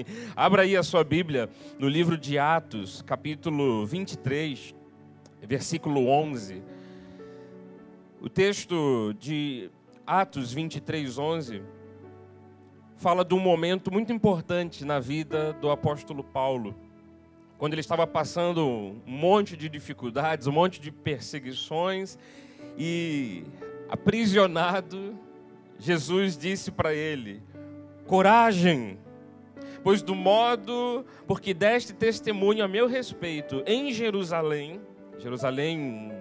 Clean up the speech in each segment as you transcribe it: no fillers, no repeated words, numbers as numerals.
Amém. Abra aí a sua Bíblia no livro de Atos, capítulo 23, versículo 11. O texto de Atos 23, 11 fala de um momento muito importante na vida do apóstolo Paulo, quando ele estava passando um monte de dificuldades, um monte de perseguições e aprisionado, Jesus disse para ele: coragem, pois do modo porque deste testemunho a meu respeito em Jerusalém,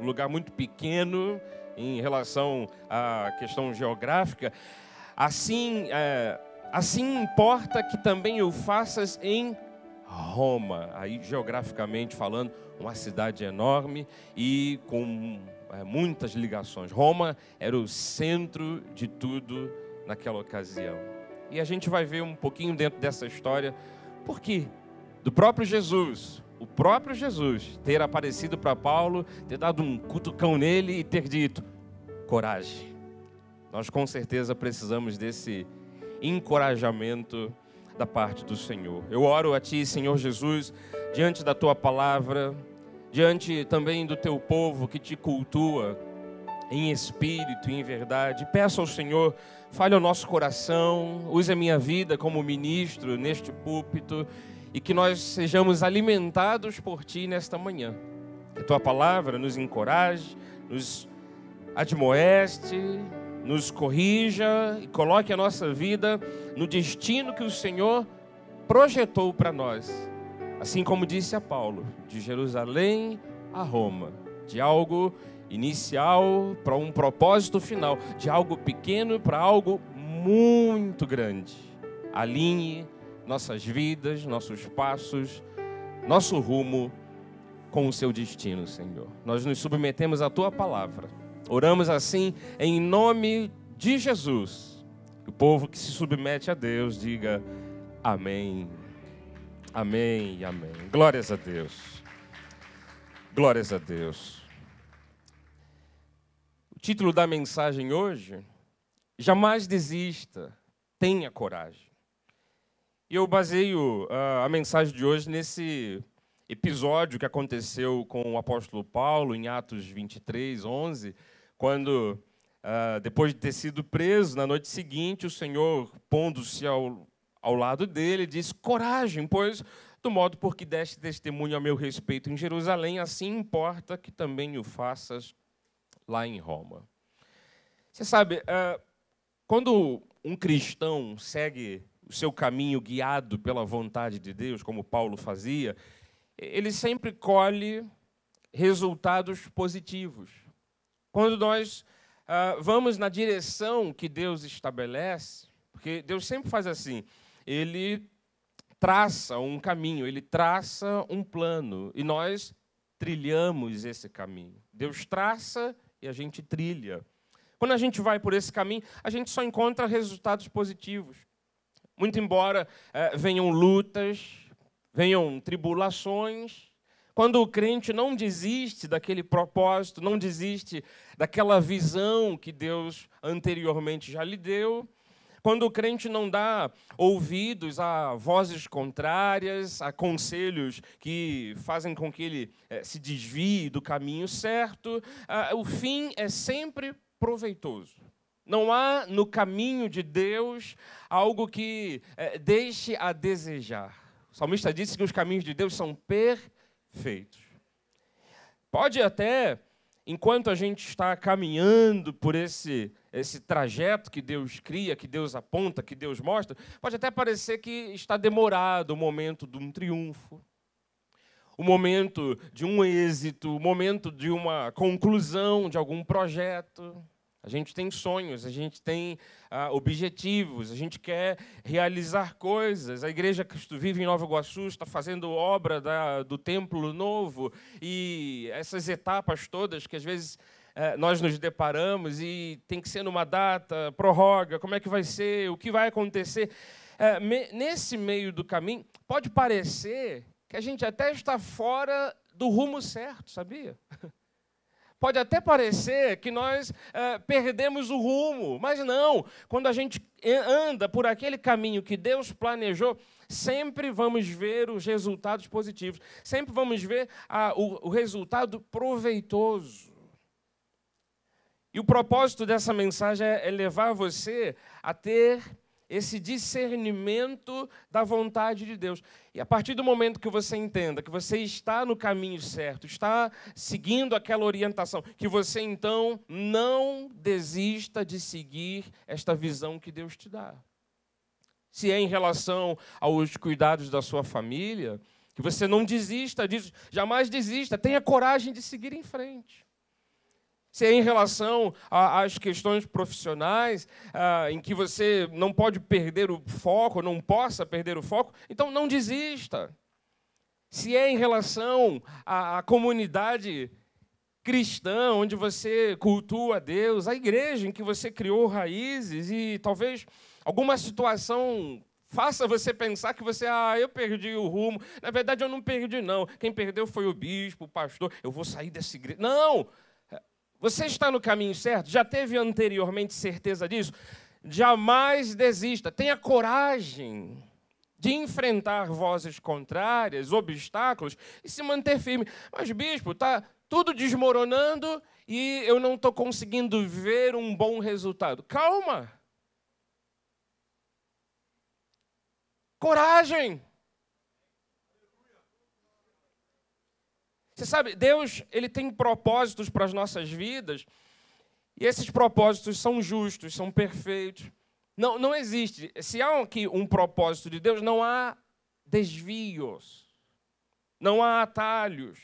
um lugar muito pequeno em relação à questão geográfica, assim importa que também o faças em Roma, aí geograficamente falando, uma cidade enorme e com muitas ligações. Roma era o centro de tudo naquela ocasião. E a gente vai ver um pouquinho dentro dessa história, porque do próprio Jesus, o próprio Jesus ter aparecido para Paulo, ter dado um cutucão nele e ter dito: coragem. Nós com certeza precisamos desse encorajamento da parte do Senhor. Eu oro a Ti, Senhor Jesus, diante da Tua palavra, diante também do Teu povo que Te cultua em espírito e em verdade. Peço ao Senhor, fale ao nosso coração, use a minha vida como ministro neste púlpito e que nós sejamos alimentados por Ti nesta manhã. Que Tua palavra nos encoraje, nos admoeste, nos corrija e coloque a nossa vida no destino que o Senhor projetou para nós. Assim como disse a Paulo, de Jerusalém a Roma, de algo inicial para um propósito final, de algo pequeno para algo muito grande. Alinhe nossas vidas, nossos passos, nosso rumo com o Seu destino, Senhor. Nós nos submetemos à Tua palavra. Oramos assim em nome de Jesus. O povo que se submete a Deus diga amém. Amém e amém. Glórias a Deus. Glórias a Deus. O título da mensagem hoje: jamais desista, tenha coragem. E eu baseio a mensagem de hoje nesse episódio que aconteceu com o apóstolo Paulo em Atos 23, 11, quando, depois de ter sido preso, na noite seguinte, o Senhor, pondo-se ao lado dele, disse: coragem, pois do modo por que deste testemunho a meu respeito em Jerusalém, assim importa que também o faças lá em Roma. Você sabe, quando um cristão segue o seu caminho guiado pela vontade de Deus, como Paulo fazia, ele sempre colhe resultados positivos. Quando nós vamos na direção que Deus estabelece, porque Deus sempre faz assim, Ele traça um caminho, Ele traça um plano, e nós trilhamos esse caminho. Deus traça e a gente trilha. Quando a gente vai por esse caminho, a gente só encontra resultados positivos. Muito embora venham lutas, venham tribulações, quando o crente não desiste daquele propósito, não desiste daquela visão que Deus anteriormente já lhe deu, quando o crente não dá ouvidos a vozes contrárias, a conselhos que fazem com que ele se desvie do caminho certo, o fim é sempre proveitoso. Não há no caminho de Deus algo que deixe a desejar. O salmista disse que os caminhos de Deus são perfeitos. Pode até, enquanto a gente está caminhando por esse trajeto que Deus cria, que Deus aponta, que Deus mostra, pode até parecer que está demorado o momento de um triunfo, o momento de um êxito, o momento de uma conclusão de algum projeto. A gente tem sonhos, a gente tem objetivos, a gente quer realizar coisas. A Igreja Cristo Vive em Nova Iguaçu está fazendo obra do Templo Novo, e essas etapas todas que às vezes nós nos deparamos e tem que ser numa data, prorroga, como é que vai ser, o que vai acontecer. Nesse meio do caminho, pode parecer que a gente até está fora do rumo certo, sabia? Pode até parecer que nós perdemos o rumo, mas não. Quando a gente anda por aquele caminho que Deus planejou, sempre vamos ver os resultados positivos, sempre vamos ver o resultado proveitoso. E o propósito dessa mensagem é levar você a ter esse discernimento da vontade de Deus. E a partir do momento que você entenda que você está no caminho certo, está seguindo aquela orientação, que você então não desista de seguir esta visão que Deus te dá. Se é em relação aos cuidados da sua família, que você não desista disso, jamais desista, tenha coragem de seguir em frente. Se é em relação às questões profissionais, em que você não pode perder o foco, não possa perder o foco, então não desista. Se é em relação à comunidade cristã, onde você cultua a Deus, a igreja em que você criou raízes e talvez alguma situação faça você pensar que você, eu perdi o rumo. Na verdade, eu não perdi, não. Quem perdeu foi o bispo, o pastor. Eu vou sair dessa igreja. Não! Você está no caminho certo? Já teve anteriormente certeza disso? Jamais desista. Tenha coragem de enfrentar vozes contrárias, obstáculos e se manter firme. Mas, bispo, está tudo desmoronando e eu não estou conseguindo ver um bom resultado. Calma. Coragem. Você sabe, Deus ele tem propósitos para as nossas vidas e esses propósitos são justos, são perfeitos. Não existe. Se há aqui um propósito de Deus, não há desvios, não há atalhos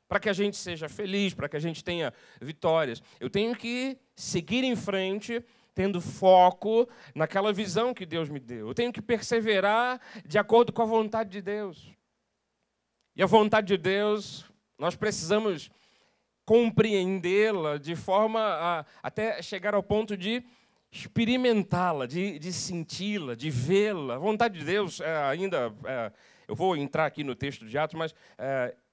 para que a gente seja feliz, para que a gente tenha vitórias. Eu tenho que seguir em frente, tendo foco naquela visão que Deus me deu. Eu tenho que perseverar de acordo com a vontade de Deus. E a vontade de Deus, nós precisamos compreendê-la de forma a até chegar ao ponto de experimentá-la, de senti-la, de vê-la. A vontade de Deus, eu vou entrar aqui no texto de Atos, mas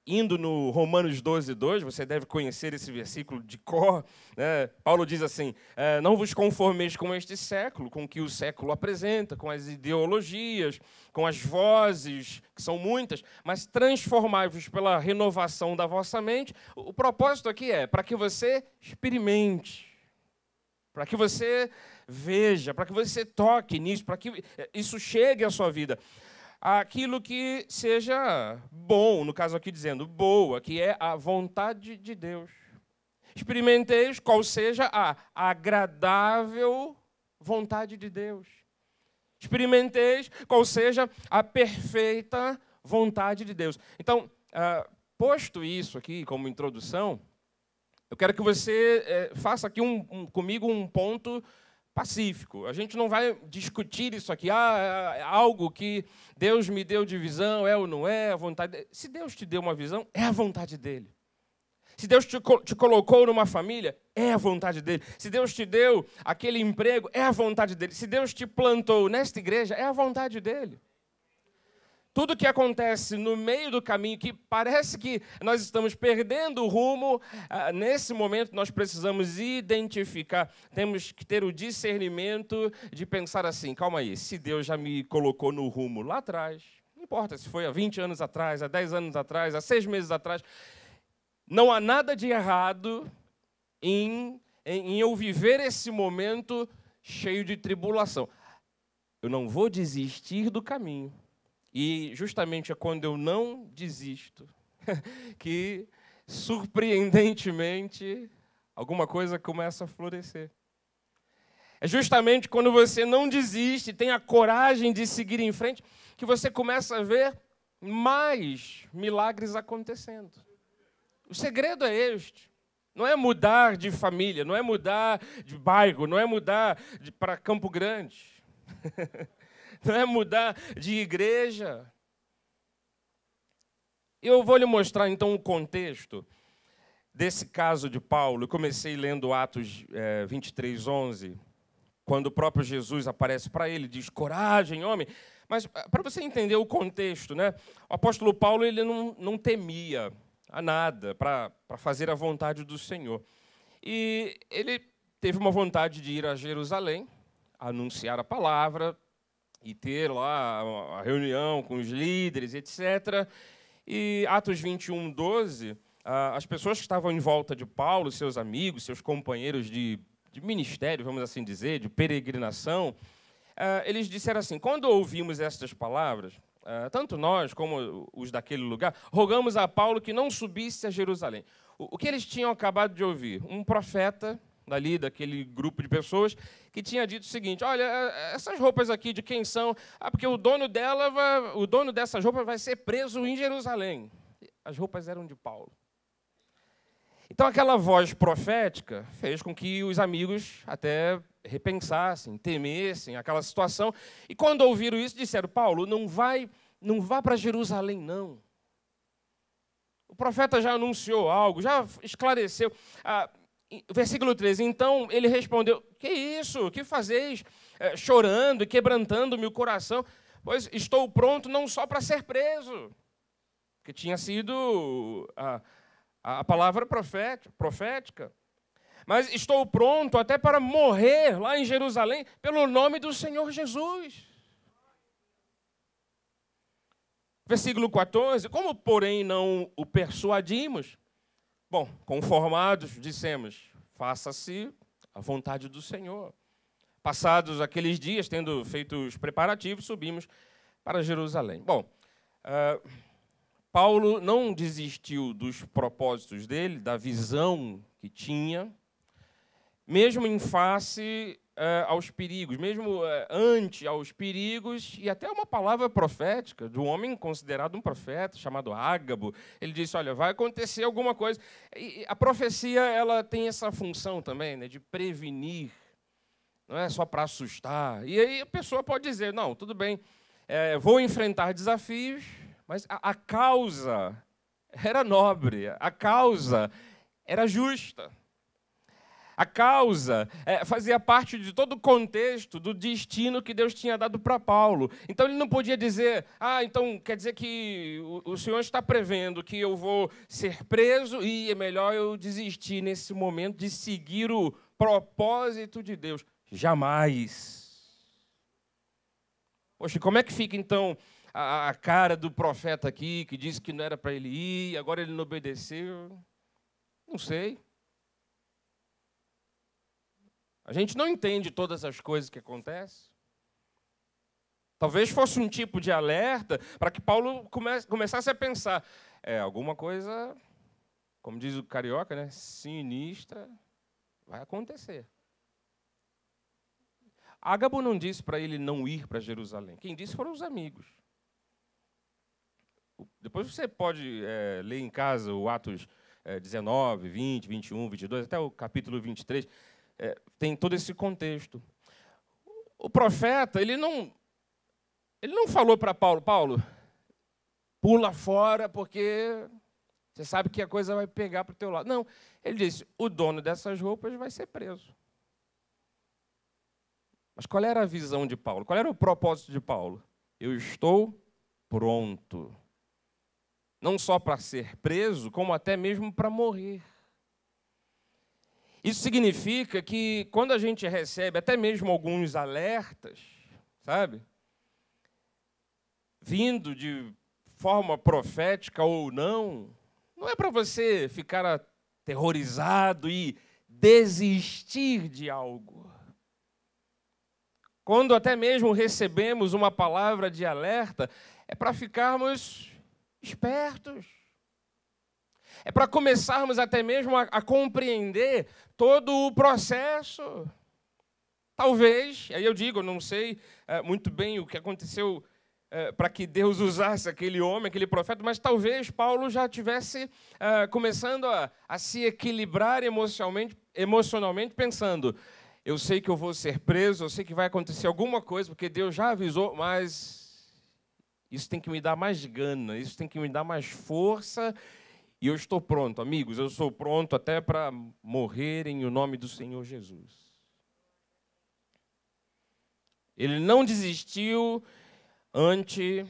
indo no Romanos 12:2, você deve conhecer esse versículo de cor, né? Paulo diz assim, não vos conformeis com este século, com o que o século apresenta, com as ideologias, com as vozes, que são muitas, mas transformai-vos pela renovação da vossa mente. O propósito aqui é para que você experimente, para que você veja, para que você toque nisso, para que isso chegue à sua vida. Aquilo que seja bom, no caso aqui dizendo boa, que é a vontade de Deus. Experimenteis qual seja a agradável vontade de Deus. Experimenteis qual seja a perfeita vontade de Deus. Então, posto isso aqui como introdução, eu quero que você faça aqui comigo um ponto pacífico. A gente não vai discutir isso aqui, é algo que Deus me deu de visão, é ou não é, a vontade dele. Se Deus te deu uma visão, é a vontade dele. Se Deus te colocou numa família, é a vontade dele. Se Deus te deu aquele emprego, é a vontade dele. Se Deus te plantou nesta igreja, é a vontade dele. Tudo que acontece no meio do caminho, que parece que nós estamos perdendo o rumo, nesse momento nós precisamos identificar, temos que ter o discernimento de pensar assim, calma aí, se Deus já me colocou no rumo lá atrás, não importa se foi há 20 anos atrás, há 10 anos atrás, há 6 meses atrás, não há nada de errado em eu viver esse momento cheio de tribulação. Eu não vou desistir do caminho. E justamente é quando eu não desisto que, surpreendentemente, alguma coisa começa a florescer. É justamente quando você não desiste, tem a coragem de seguir em frente, que você começa a ver mais milagres acontecendo. O segredo é este. Não é mudar de família, não é mudar de bairro, não é mudar para Campo Grande. Não é mudar de igreja. Eu vou lhe mostrar, então, o contexto desse caso de Paulo. Eu comecei lendo Atos 23:11, quando o próprio Jesus aparece para ele, diz, coragem, homem. Mas, para você entender o contexto, né, o apóstolo Paulo ele não temia. a nada, para fazer a vontade do Senhor. E ele teve uma vontade de ir a Jerusalém, anunciar a palavra e ter lá a reunião com os líderes, etc. E Atos 21, 12, as pessoas que estavam em volta de Paulo, seus amigos, seus companheiros de ministério, vamos assim dizer, de peregrinação, eles disseram assim: quando ouvimos estas palavras, tanto nós como os daquele lugar, rogamos a Paulo que não subisse a Jerusalém. O que eles tinham acabado de ouvir? Um profeta dali, daquele grupo de pessoas, que tinha dito o seguinte: olha, essas roupas aqui de quem são? Porque o dono dessas roupas vai ser preso em Jerusalém. As roupas eram de Paulo. Então, aquela voz profética fez com que os amigos até repensassem, temessem aquela situação. E, quando ouviram isso, disseram: Paulo, não vá para Jerusalém, não. O profeta já anunciou algo, já esclareceu. Versículo 13, então ele respondeu: que isso? Que fazeis chorando e quebrantando-me o coração? Pois estou pronto não só para ser preso, que tinha sido a palavra profética, mas estou pronto até para morrer lá em Jerusalém pelo nome do Senhor Jesus. Versículo 14, como, porém, não o persuadimos? Bom, conformados, dissemos: faça-se a vontade do Senhor. Passados aqueles dias, tendo feito os preparativos, subimos para Jerusalém. Bom, Paulo não desistiu dos propósitos dele, da visão que tinha, mesmo em face aos perigos, mesmo ante aos perigos, e até uma palavra profética de um homem considerado um profeta, chamado Ágabo. Ele disse: olha, vai acontecer alguma coisa. E a profecia, ela tem essa função também, né, de prevenir, não é só para assustar. E aí a pessoa pode dizer: não, tudo bem, vou enfrentar desafios, mas a causa era nobre, a causa era justa. A causa fazia parte de todo o contexto do destino que Deus tinha dado para Paulo. Então, ele não podia dizer: então quer dizer que o Senhor está prevendo que eu vou ser preso e é melhor eu desistir nesse momento de seguir o propósito de Deus. Jamais. Poxa, como é que fica, então, a cara do profeta aqui, que disse que não era para ele ir, agora ele não obedeceu? Não sei. A gente não entende todas as coisas que acontecem. Talvez fosse um tipo de alerta para que Paulo começasse a pensar: alguma coisa, como diz o carioca, né, sinistra vai acontecer. Ágabo não disse para ele não ir para Jerusalém. Quem disse foram os amigos. Depois você pode ler em casa o Atos 19, 20, 21, 22, até o capítulo 23. Tem todo esse contexto. O profeta, ele não falou para Paulo: Paulo, pula fora porque você sabe que a coisa vai pegar para o teu lado. Não, ele disse: o dono dessas roupas vai ser preso. Mas qual era a visão de Paulo? Qual era o propósito de Paulo? Eu estou pronto. Não só para ser preso, como até mesmo para morrer. Isso significa que, quando a gente recebe até mesmo alguns alertas, sabe, vindo de forma profética ou não é para você ficar aterrorizado e desistir de algo. Quando até mesmo recebemos uma palavra de alerta, é para ficarmos espertos. É para começarmos até mesmo a compreender todo o processo. Talvez, aí eu digo, eu não sei muito bem o que aconteceu para que Deus usasse aquele homem, aquele profeta, mas talvez Paulo já estivesse começando a se equilibrar emocionalmente, pensando: eu sei que eu vou ser preso, eu sei que vai acontecer alguma coisa, porque Deus já avisou, mas isso tem que me dar mais gana, isso tem que me dar mais força. E eu estou pronto, amigos, eu estou pronto até para morrer em o nome do Senhor Jesus. Ele não desistiu ante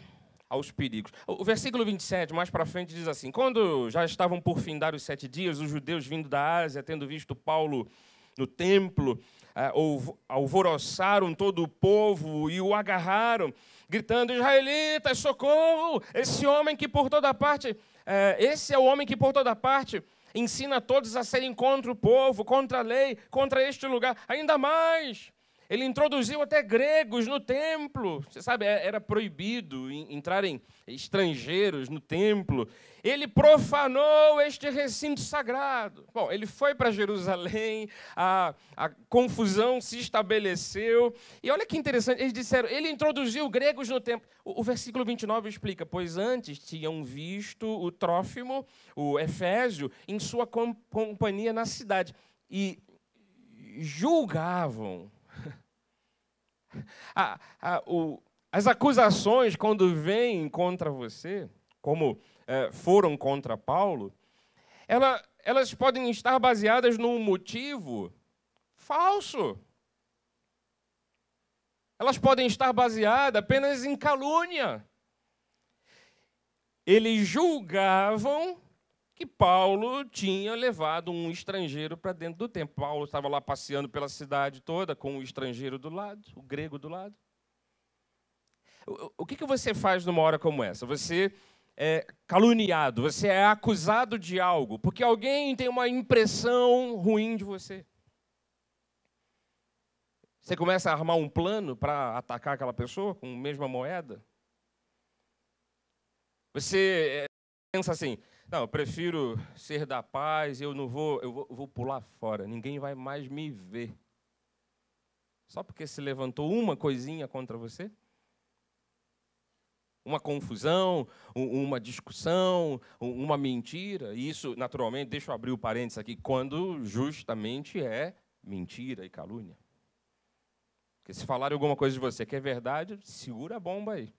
aos perigos. O versículo 27, mais para frente, diz assim: quando já estavam por findar os 7 dias, os judeus vindo da Ásia, tendo visto Paulo no templo, alvoroçaram todo o povo e o agarraram, gritando: israelitas, socorro! Esse é o homem que por toda parte ensina todos a serem contra o povo, contra a lei, contra este lugar. Ainda mais, ele introduziu até gregos no templo. Você sabe, era proibido entrarem estrangeiros no templo. Ele profanou este recinto sagrado. Bom, ele foi para Jerusalém, a confusão se estabeleceu. E olha que interessante, eles disseram, ele introduziu gregos no templo. O versículo 29 explica: pois antes tinham visto o Trófimo, o Efésio, em sua companhia na cidade, e julgavam. As acusações, quando vêm contra você, como foram contra Paulo, elas podem estar baseadas num motivo falso. Elas podem estar baseadas apenas em calúnia. Eles julgavam que Paulo tinha levado um estrangeiro para dentro do templo. Paulo estava lá passeando pela cidade toda com o estrangeiro do lado, o grego do lado. O que você faz numa hora como essa? Você é caluniado, você é acusado de algo, porque alguém tem uma impressão ruim de você. Você começa a armar um plano para atacar aquela pessoa com a mesma moeda. Você pensa assim: não, eu prefiro ser da paz, eu vou pular fora, ninguém vai mais me ver. Só porque se levantou uma coisinha contra você? Uma confusão, uma discussão, uma mentira. E isso, naturalmente, deixa eu abrir o parênteses aqui, quando justamente é mentira e calúnia. Porque se falarem alguma coisa de você que é verdade, segura a bomba aí.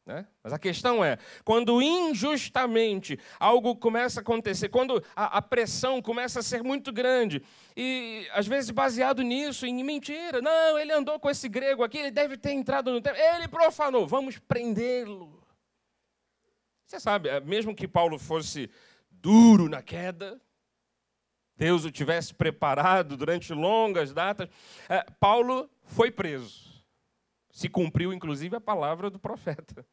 Né? Mas a questão é, quando injustamente algo começa a acontecer, quando a pressão começa a ser muito grande, e às vezes baseado nisso, em mentira, não, ele andou com esse grego aqui, ele deve ter entrado no templo, ele profanou, vamos prendê-lo. Você sabe, mesmo que Paulo fosse duro na queda, Deus o tivesse preparado durante longas datas, Paulo foi preso. Se cumpriu, inclusive, a palavra do profeta.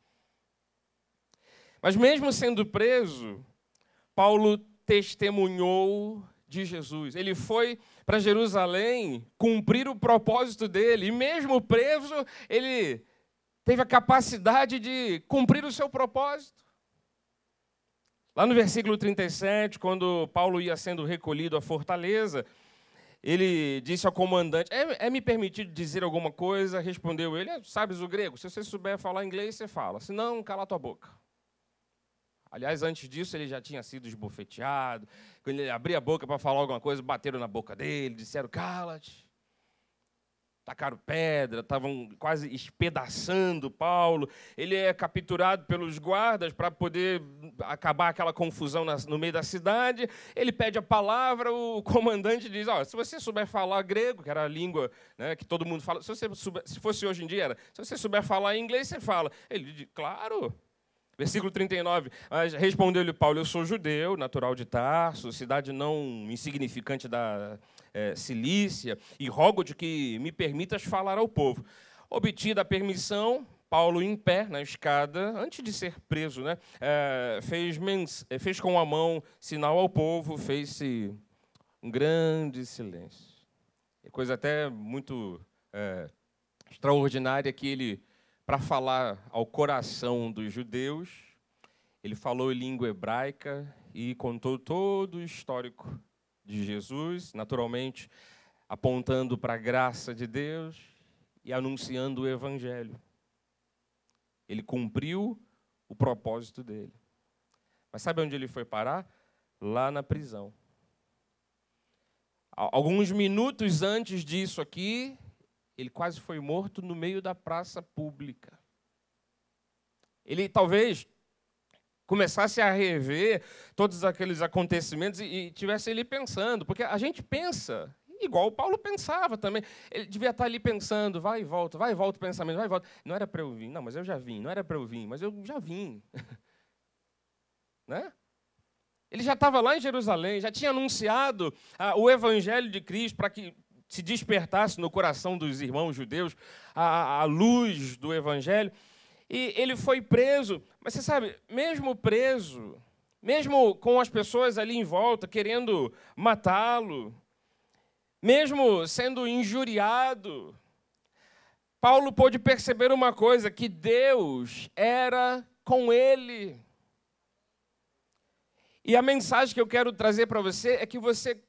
Mas mesmo sendo preso, Paulo testemunhou de Jesus. Ele foi para Jerusalém cumprir o propósito dele. E mesmo preso, ele teve a capacidade de cumprir o seu propósito. Lá no versículo 37, quando Paulo ia sendo recolhido à fortaleza, ele disse ao comandante: é me permitido dizer alguma coisa? Respondeu ele: sabes o grego? Se você souber falar inglês, você fala. Se não, cala tua boca. Aliás, antes disso, ele já tinha sido esbofeteado. Quando ele abria a boca para falar alguma coisa, bateram na boca dele, disseram: cala-te. Tacaram pedra, estavam quase espedaçando Paulo. Ele é capturado pelos guardas para poder acabar aquela confusão no meio da cidade. Ele pede a palavra, o comandante diz: se você souber falar grego, que era a língua, né, que todo mundo fala, se fosse hoje em dia, se você souber falar inglês, você fala. Ele diz: claro. Versículo 39, mas respondeu-lhe Paulo: eu sou judeu, natural de Tarso, cidade não insignificante da Cilícia, e rogo-te que me permitas falar ao povo. Obtida a permissão, Paulo, em pé na escada, antes de ser preso, né, fez com a mão sinal ao povo, fez-se um grande silêncio. É coisa até muito extraordinária que ele, para falar ao coração dos judeus, ele falou em língua hebraica e contou todo o histórico de Jesus, naturalmente apontando para a graça de Deus e anunciando o Evangelho. Ele cumpriu o propósito dele. Mas sabe onde ele foi parar? Lá na prisão. Alguns minutos antes disso aqui, ele quase foi morto no meio da praça pública. Ele talvez começasse a rever todos aqueles acontecimentos e tivesse ele pensando, porque a gente pensa, igual o Paulo pensava também. Ele devia estar ali pensando, vai e volta o pensamento, vai e volta. Não era para eu vir, não, mas eu já vim. Não era para eu vir, mas eu já vim. Né? Ele já estava lá em Jerusalém, já tinha anunciado o Evangelho de Cristo para que se despertasse no coração dos irmãos judeus a luz do Evangelho. E ele foi preso. Mas você sabe, mesmo preso, mesmo com as pessoas ali em volta querendo matá-lo, mesmo sendo injuriado, Paulo pôde perceber uma coisa, que Deus era com ele. E a mensagem que eu quero trazer para você é que você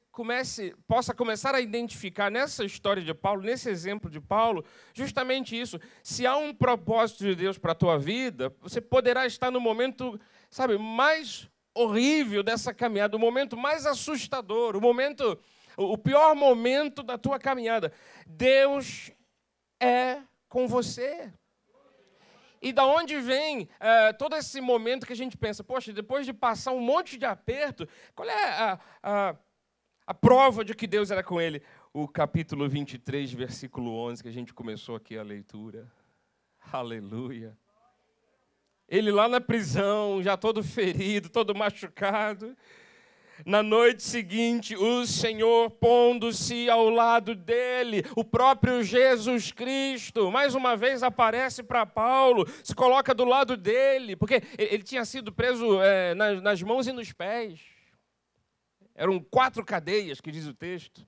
possa começar a identificar nessa história de Paulo, nesse exemplo de Paulo, justamente isso. Se há um propósito de Deus para a tua vida, você poderá estar no momento, sabe, mais horrível dessa caminhada, o momento mais assustador, o pior momento da tua caminhada. Deus é com você. E da onde vem todo esse momento que a gente pensa, poxa, depois de passar um monte de aperto, qual é a prova de que Deus era com ele? O capítulo 23, versículo 11, que a gente começou aqui a leitura. Aleluia. Ele lá na prisão, já todo ferido, todo machucado. Na noite seguinte, o Senhor pondo-se ao lado dele, o próprio Jesus Cristo, mais uma vez aparece para Paulo, se coloca do lado dele, porque ele tinha sido preso nas mãos e nos pés. Eram 4 cadeias, que diz o texto.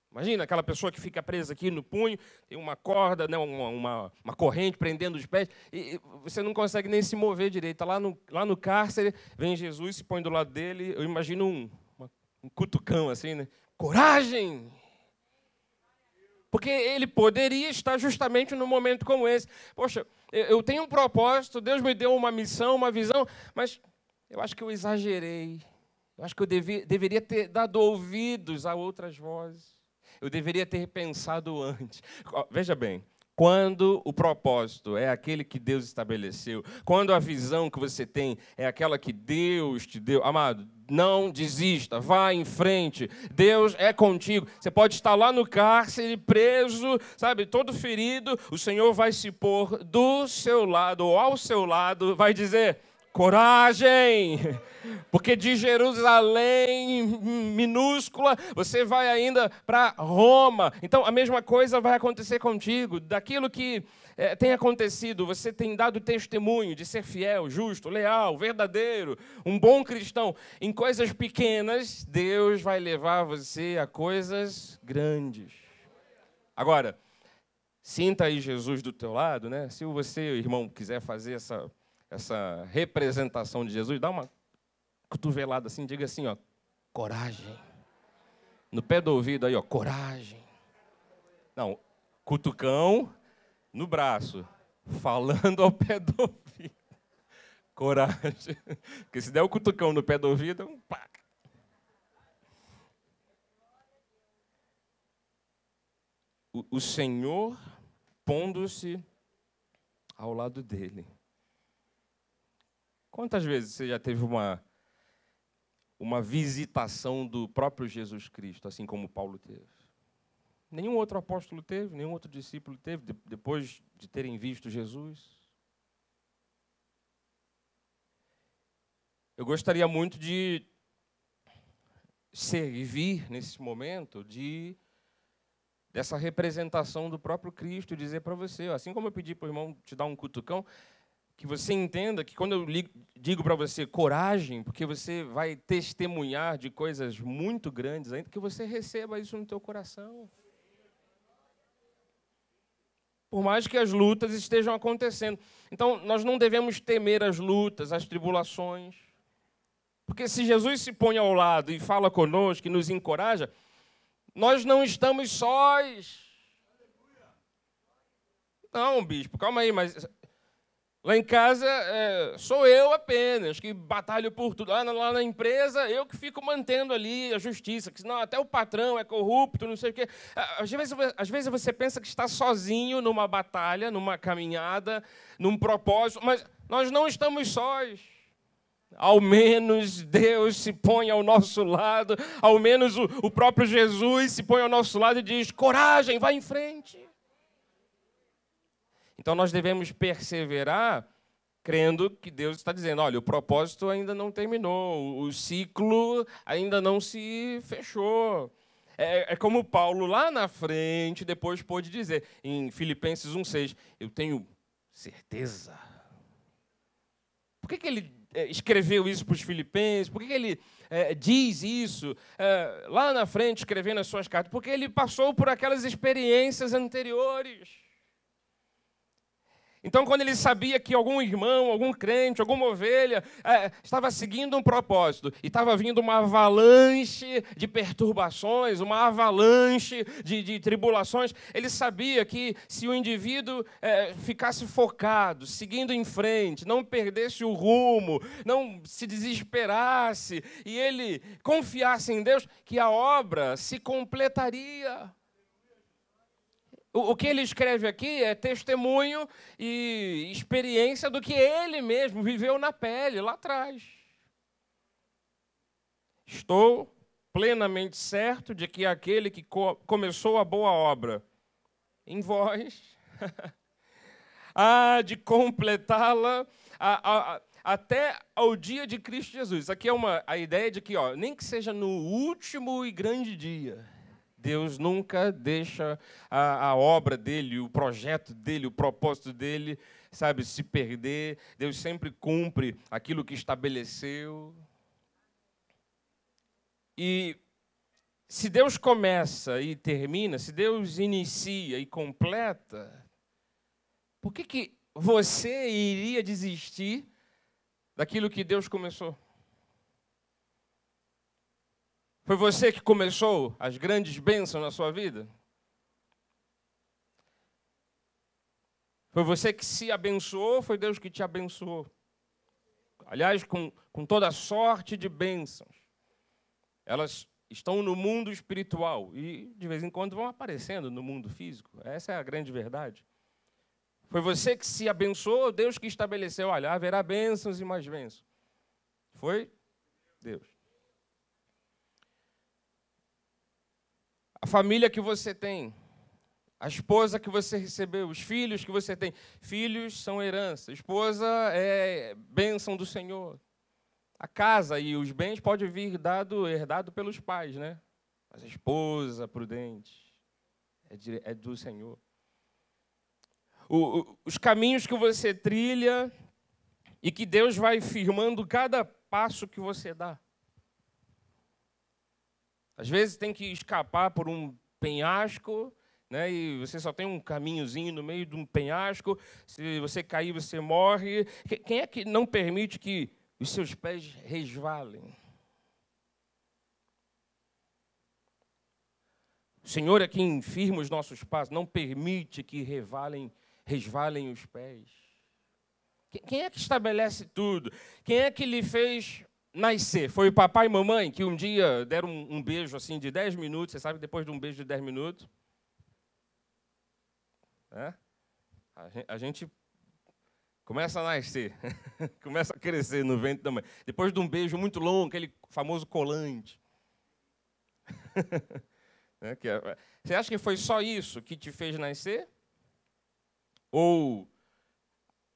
Imagina aquela pessoa que fica presa aqui no punho, tem uma corda, né, uma corrente prendendo os pés, e você não consegue nem se mover direito. Está lá no cárcere, vem Jesus, se põe do lado dele, eu imagino um cutucão assim, né? Coragem! Porque ele poderia estar justamente num momento como esse. Poxa, eu tenho um propósito, Deus me deu uma missão, uma visão, mas eu acho que eu exagerei. Eu acho que eu deveria ter dado ouvidos a outras vozes. Eu deveria ter pensado antes. Veja bem, quando o propósito é aquele que Deus estabeleceu, quando a visão que você tem é aquela que Deus te deu, amado, não desista, vá em frente, Deus é contigo. Você pode estar lá no cárcere, preso, sabe, todo ferido, o Senhor vai se pôr do seu lado ou ao seu lado, vai dizer: coragem! Porque de Jerusalém minúscula, você vai ainda para Roma. Então, a mesma coisa vai acontecer contigo. Daquilo que tem acontecido, você tem dado testemunho de ser fiel, justo, leal, verdadeiro, um bom cristão. Em coisas pequenas, Deus vai levar você a coisas grandes. Agora, sinta aí Jesus do teu lado, né? Se você, irmão, quiser fazer essa representação de Jesus, dá uma cotovelada assim, diga assim, ó, coragem. No pé do ouvido aí, ó, coragem. Não, cutucão no braço, falando ao pé do ouvido. Coragem. Porque se der o cutucão no pé do ouvido, pá. O Senhor pondo-se ao lado dele. Quantas vezes você já teve uma visitação do próprio Jesus Cristo, assim como Paulo teve? Nenhum outro apóstolo teve, nenhum outro discípulo teve, depois de terem visto Jesus. Eu gostaria muito de servir, nesse momento, dessa representação do próprio Cristo, e dizer para você, assim como eu pedi para o irmão te dar um cutucão, que você entenda que quando eu digo para você coragem, porque você vai testemunhar de coisas muito grandes ainda, que você receba isso no teu coração. Por mais que as lutas estejam acontecendo. Então, nós não devemos temer as lutas, as tribulações. Porque se Jesus se põe ao lado e fala conosco, e nos encoraja, nós não estamos sós. Não, bispo, calma aí, mas lá em casa sou eu apenas que batalho por tudo. Lá na empresa, eu que fico mantendo ali a justiça, que senão até o patrão é corrupto, não sei o quê. Às vezes você pensa que está sozinho numa batalha, numa caminhada, num propósito, mas nós não estamos sós. Ao menos Deus se põe ao nosso lado, ao menos o próprio Jesus se põe ao nosso lado e diz: coragem, vai em frente. Então nós devemos perseverar crendo que Deus está dizendo: olha, o propósito ainda não terminou, o ciclo ainda não se fechou. É como Paulo lá na frente depois pôde dizer, em Filipenses 1,6, eu tenho certeza. Por que ele escreveu isso para os filipenses? Por que ele diz isso lá na frente, escrevendo as suas cartas? Porque ele passou por aquelas experiências anteriores. Então, quando ele sabia que algum irmão, algum crente, alguma ovelha estava seguindo um propósito e estava vindo uma avalanche de perturbações, uma avalanche de tribulações, ele sabia que se o indivíduo ficasse focado, seguindo em frente, não perdesse o rumo, não se desesperasse e ele confiasse em Deus, que a obra se completaria. O que ele escreve aqui é testemunho e experiência do que ele mesmo viveu na pele, lá atrás. Estou plenamente certo de que aquele que começou a boa obra em vós há de completá-la até ao dia de Cristo Jesus. Isso aqui é a ideia de que, nem que seja no último e grande dia, Deus nunca deixa a obra dele, o projeto dele, o propósito dele, se perder. Deus sempre cumpre aquilo que estabeleceu. E se Deus começa e termina, se Deus inicia e completa, por que você iria desistir daquilo que Deus começou? Foi você que começou as grandes bênçãos na sua vida? Foi você que se abençoou, foi Deus que te abençoou? Aliás, com toda sorte de bênçãos. Elas estão no mundo espiritual e, de vez em quando, vão aparecendo no mundo físico. Essa é a grande verdade. Foi você que se abençoou, Deus que estabeleceu, olha, haverá bênçãos e mais bênçãos. Foi Deus. A família que você tem, a esposa que você recebeu, os filhos que você tem. Filhos são herança, esposa é bênção do Senhor. A casa e os bens podem vir herdado pelos pais, né? Mas a esposa prudente é do Senhor. Os caminhos que você trilha e que Deus vai firmando cada passo que você dá. Às vezes tem que escapar por um penhasco, né? E você só tem um caminhozinho no meio de um penhasco. Se você cair, você morre. Quem é que não permite que os seus pés resvalem? O Senhor é quem firma os nossos passos, não permite que resvalem os pés. Quem é que estabelece tudo? Quem é que lhe fez nascer? Foi o papai e mamãe que um dia deram um beijo assim de 10 minutos, você sabe, depois de um beijo de 10 minutos, a gente começa a nascer, começa a crescer no ventre da mãe. Depois de um beijo muito longo, aquele famoso colante. Você acha que foi só isso que te fez nascer? Ou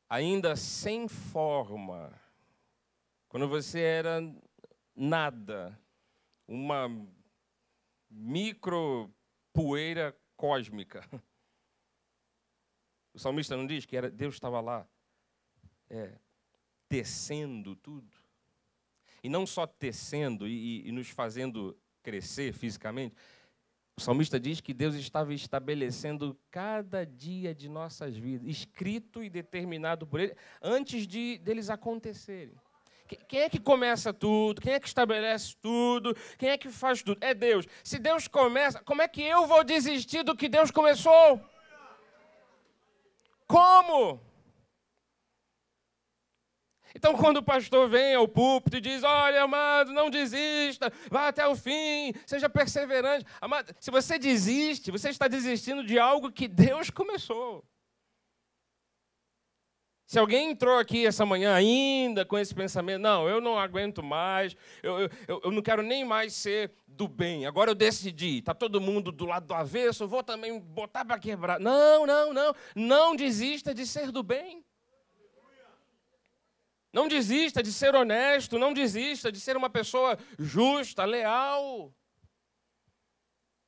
ainda sem forma, quando você era nada, uma micro poeira cósmica. O salmista não diz que Deus estava lá tecendo tudo? E não só tecendo e nos fazendo crescer fisicamente. O salmista diz que Deus estava estabelecendo cada dia de nossas vidas, escrito e determinado por Ele, antes deles acontecerem. Quem é que começa tudo? Quem é que estabelece tudo? Quem é que faz tudo? É Deus. Se Deus começa, como é que eu vou desistir do que Deus começou? Como? Então, quando o pastor vem ao púlpito e diz, olha, amado, não desista, vá até o fim, seja perseverante. Amado, se você desiste, você está desistindo de algo que Deus começou. Se alguém entrou aqui essa manhã ainda com esse pensamento, não, eu não aguento mais, eu não quero nem mais ser do bem, agora eu decidi, está todo mundo do lado do avesso, eu vou também botar para quebrar. Não, não, não, não desista de ser do bem. Não desista de ser honesto, não desista de ser uma pessoa justa, leal.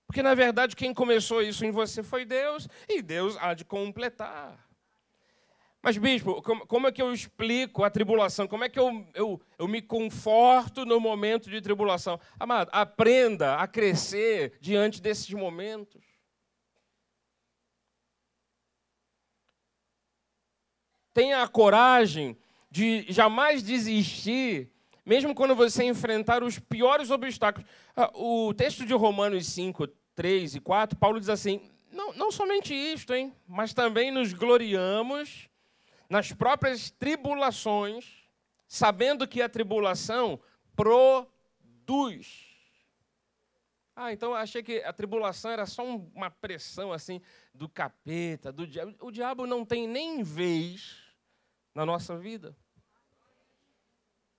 Porque, na verdade, quem começou isso em você foi Deus, e Deus há de completar. Mas, bispo, como é que eu explico a tribulação? Como é que eu me conforto no momento de tribulação? Amado, aprenda a crescer diante desses momentos. Tenha a coragem de jamais desistir, mesmo quando você enfrentar os piores obstáculos. O texto de Romanos 5, 3 e 4, Paulo diz assim, não somente isto, hein, mas também nos gloriamos nas próprias tribulações, sabendo que a tribulação produz. Então eu achei que a tribulação era só uma pressão assim do capeta, do diabo. O diabo não tem nem vez na nossa vida.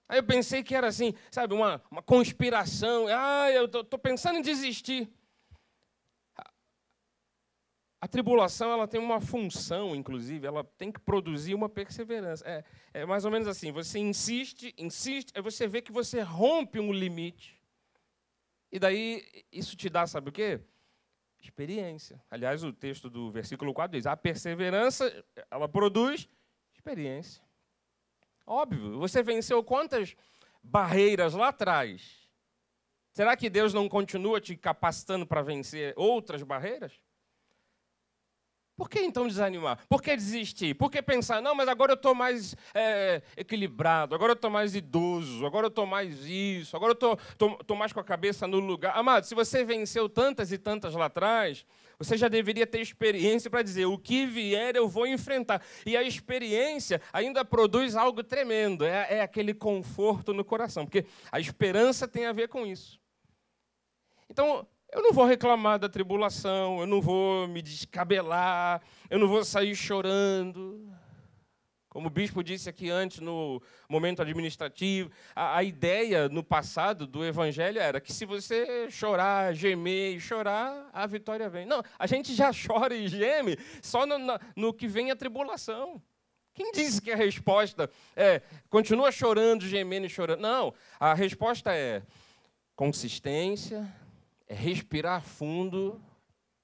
Aí eu pensei que era assim, sabe, uma conspiração. Eu estou pensando em desistir. A tribulação, ela tem uma função, inclusive, ela tem que produzir uma perseverança. É mais ou menos assim, você insiste, aí você vê que você rompe um limite. E daí, isso te dá, sabe o quê? Experiência. Aliás, o texto do versículo 4 diz, a perseverança, ela produz experiência. Óbvio, você venceu quantas barreiras lá atrás? Será que Deus não continua te capacitando para vencer outras barreiras? Por que então desanimar? Por que desistir? Por que pensar, não, mas agora eu estou mais equilibrado, agora eu estou mais idoso, agora eu estou mais isso, agora eu estou mais com a cabeça no lugar. Amado, se você venceu tantas e tantas lá atrás, você já deveria ter experiência para dizer, o que vier eu vou enfrentar. E a experiência ainda produz algo tremendo, é aquele conforto no coração, porque a esperança tem a ver com isso. Então, eu não vou reclamar da tribulação, eu não vou me descabelar, eu não vou sair chorando. Como o bispo disse aqui antes, no momento administrativo, a ideia no passado do evangelho era que se você chorar, gemer e chorar, a vitória vem. Não, a gente já chora e geme só no que vem a tribulação. Quem disse que a resposta é continua chorando, gemendo e chorando? Não, a resposta é consistência, é respirar fundo,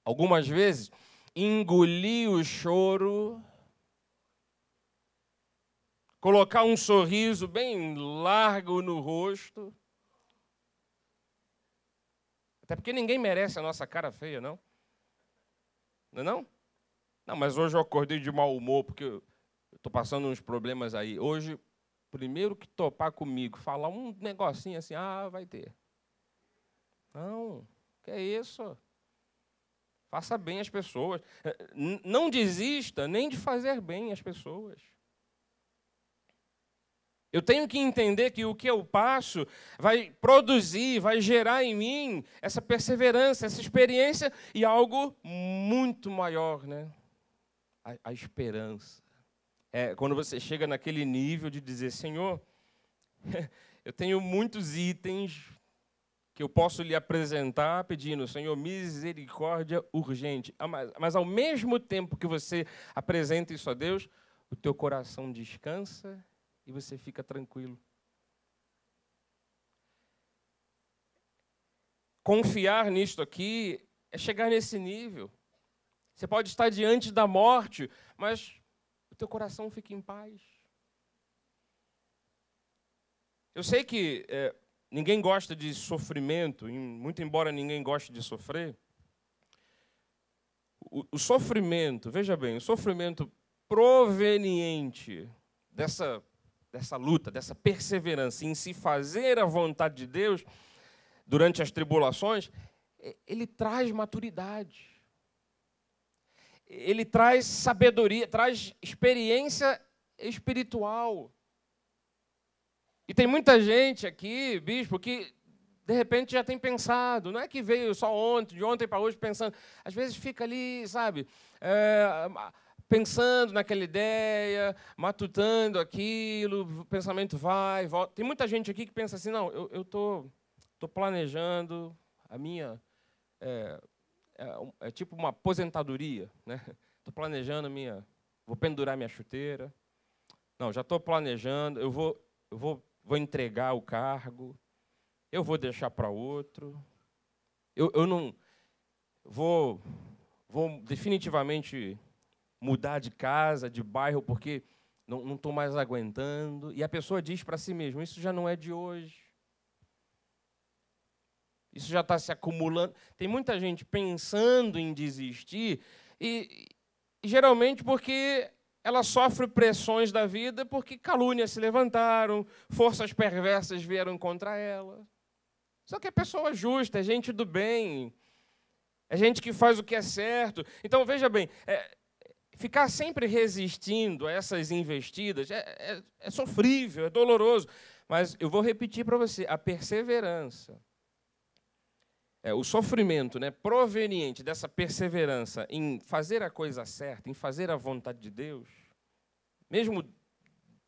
algumas vezes, engolir o choro, colocar um sorriso bem largo no rosto. Até porque ninguém merece a nossa cara feia, não? Não é não? Não, mas hoje eu acordei de mau humor, porque eu estou passando uns problemas aí. Hoje, primeiro que topar comigo, falar um negocinho assim, vai ter. Não, que é isso? Faça bem às pessoas. Não desista nem de fazer bem às pessoas. Eu tenho que entender que o que eu passo vai produzir, vai gerar em mim essa perseverança, essa experiência e algo muito maior, né? A esperança. Quando você chega naquele nível de dizer, Senhor, eu tenho muitos itens que eu posso lhe apresentar pedindo, Senhor, misericórdia urgente. Mas ao mesmo tempo que você apresenta isso a Deus, o teu coração descansa e você fica tranquilo. Confiar nisto aqui é chegar nesse nível. Você pode estar diante da morte, mas o teu coração fica em paz. Eu sei que ninguém gosta de sofrimento, muito embora ninguém goste de sofrer. O sofrimento, veja bem, o sofrimento proveniente dessa luta, dessa perseverança em se fazer a vontade de Deus durante as tribulações, ele traz maturidade. Ele traz sabedoria, traz experiência espiritual. E tem muita gente aqui, bispo, que de repente já tem pensado, não é que veio só ontem, de ontem para hoje pensando, às vezes fica ali, sabe, pensando naquela ideia, matutando aquilo, o pensamento vai, volta. Tem muita gente aqui que pensa assim, não, eu tô planejando a minha... É tipo uma aposentadoria, né? Estou planejando vou pendurar minha chuteira. Não, já estou planejando, eu vou entregar o cargo, eu vou deixar para outro, eu não vou definitivamente mudar de casa, de bairro, porque não estou mais aguentando. E a pessoa diz para si mesma, isso já não é de hoje. Isso já está se acumulando. Tem muita gente pensando em desistir, e geralmente porque ela sofre pressões da vida, porque calúnias se levantaram, forças perversas vieram contra ela. Só que é pessoa justa, é gente do bem, é gente que faz o que é certo. Então, veja bem, ficar sempre resistindo a essas investidas é sofrível, é doloroso. Mas eu vou repetir para você, a perseverança, o sofrimento, né, proveniente dessa perseverança em fazer a coisa certa, em fazer a vontade de Deus, mesmo